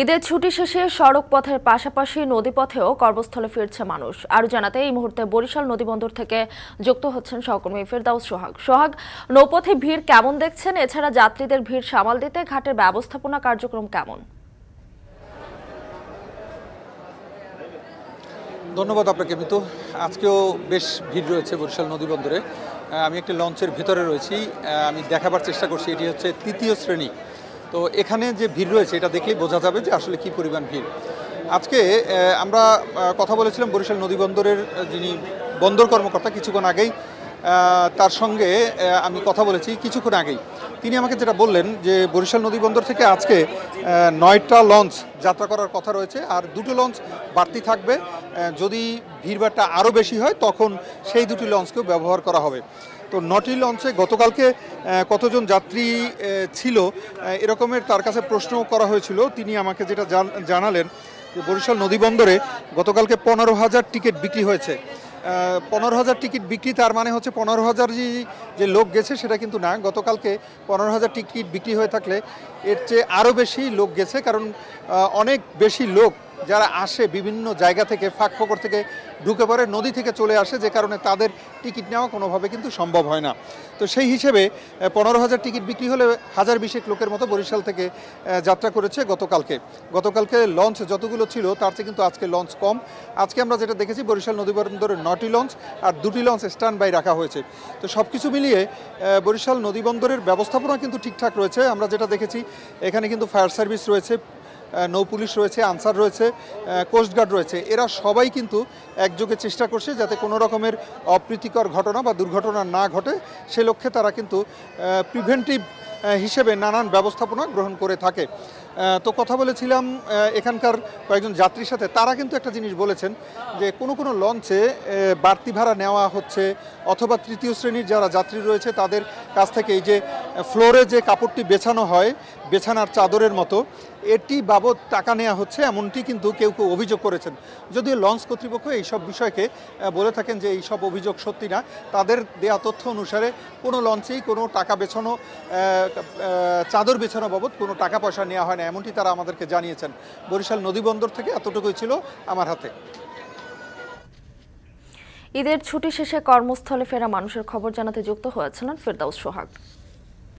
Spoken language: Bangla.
ঈদের ছুটি শেষে সড়ক পথের পাশাপাশি নদীপথেও কর্মস্থলে ফিরছে মানুষ। আরও জানাতে এই মুহূর্তে বরিশাল নদীবন্দর থেকে যুক্ত হচ্ছেন সহকর্মী ফেরদাউস সোহাগ। নৌপথে ভিড় কেমন দেখছেন? এছাড়া যাত্রীদের ভিড় সামাল দিতে ঘাটের ব্যবস্থাপনা কার্যক্রম কেমন? ধন্যবাদ আপনাকে মিতু। আজকেও বেশ ভিড় রয়েছে বরিশাল নদীবন্দরে। আমি একটি লঞ্চের ভিতরে রয়েছি। আমি দেখাবার চেষ্টা করছি, এটি হচ্ছে তৃতীয় শ্রেণী। তো এখানে যে ভিড় রয়েছে এটা দেখলেই বোঝা যাবে যে আসলে কি পরিমাণ ভিড়। আজকে আমরা কথা বলেছিলাম বরিশাল নদীবন্দরের যিনি বন্দর কর্মকর্তা, কিছুক্ষণ আগেই তার সঙ্গে আমি কথা বলেছি কিছুক্ষণ আগেই। তিনি আমাকে যেটা বললেন যে বরিশাল নদীবন্দর থেকে আজকে 9টা লঞ্চ যাত্রা করার কথা রয়েছে, আর 2টো লঞ্চ বাড়তি থাকবে। যদি ভিড়ভাড়টা আরও বেশি হয় তখন সেই 2টি লঞ্চকেও ব্যবহার করা হবে। তো 9টি লঞ্চে গতকালকে কতজন যাত্রী ছিল এরকমের তার কাছে প্রশ্ন করা হয়েছিল। তিনি আমাকে যেটা জানালেন যে বরিশাল নদীবন্দরে গতকালকে 15,000 টিকিট বিক্রি হয়েছে। 15,000 টিকিট বিক্রি, তার মানে হচ্ছে 15,000 যে লোক গেছে সেটা কিন্তু না। গতকালকে 15,000 টিকিট বিক্রি হয়ে থাকলে এর চেয়ে আরও বেশি লোক গেছে, কারণ অনেক বেশি লোক যারা আসে বিভিন্ন জায়গা থেকে, ফাঁক ফোকর থেকে ঢুকে পড়ে, নদী থেকে চলে আসে, যে কারণে তাদের টিকিট নেওয়া কোনোভাবে কিন্তু সম্ভব হয় না। তো সেই হিসেবে 15,000 টিকিট বিক্রি হলে 1020 লোকের মতো বরিশাল থেকে যাত্রা করেছে গতকালকে লঞ্চ যতগুলো ছিল তার চেয়ে কিন্তু আজকে লঞ্চ কম। আজকে আমরা যেটা দেখেছি বরিশাল নদীবন্দরের 9টি লঞ্চ আর 2টি লঞ্চ স্ট্যান্ড বাই রাখা হয়েছে। তো সব কিছু মিলিয়ে বরিশাল নদীবন্দরের ব্যবস্থাপনা কিন্তু ঠিকঠাক রয়েছে। আমরা যেটা দেখেছি এখানে কিন্তু ফায়ার সার্ভিস রয়েছে, নৌ পুলিশ রয়েছে, আনসার রয়েছে, কোস্টগার্ড রয়েছে। এরা সবাই কিন্তু একযোগে চেষ্টা করছে যাতে কোনো রকমের অপ্রীতিকর ঘটনা বা দুর্ঘটনা না ঘটে। সে লক্ষ্যে তারা কিন্তু প্রিভেন্টিভ হিসেবে নানান ব্যবস্থাপনা গ্রহণ করে থাকে। তো কথা বলেছিলাম এখানকার কয়েকজন যাত্রীর সাথে, তারা কিন্তু একটা জিনিস বলেছেন যে কোনো লঞ্চে বাড়তি ভাড়া নেওয়া হচ্ছে, অথবা তৃতীয় শ্রেণীর যারা যাত্রী রয়েছে তাদের কাছ থেকে এই যে ফ্লোরে যে কাপড়টি বেছানো হয় বেছানার চাদরের মতো, এটি বাবদ টাকা নেওয়া হচ্ছে, এমনটি কিন্তু কেউ অভিযোগ করেছেন। যদিও লঞ্চ কর্তৃপক্ষ এইসব বিষয়কে বলে থাকেন যে এইসব অভিযোগ সত্যি না। তাদের দেয়া তথ্য অনুসারে কোনো লঞ্চেই কোনো টাকা বেছানো, চাদর বেছানো বাবদ কোনো টাকা পয়সা নেওয়া হয় না, এমনটি তারা আমাদেরকে জানিয়েছেন। বরিশাল নদীবন্দর থেকে এতটুকুই ছিল আমার হাতে। ঈদের ছুটি শেষে কর্মস্থলে ফেরা মানুষের খবর জানাতে যুক্ত হয়েছিলেন ফেরদাউস সোহাগ।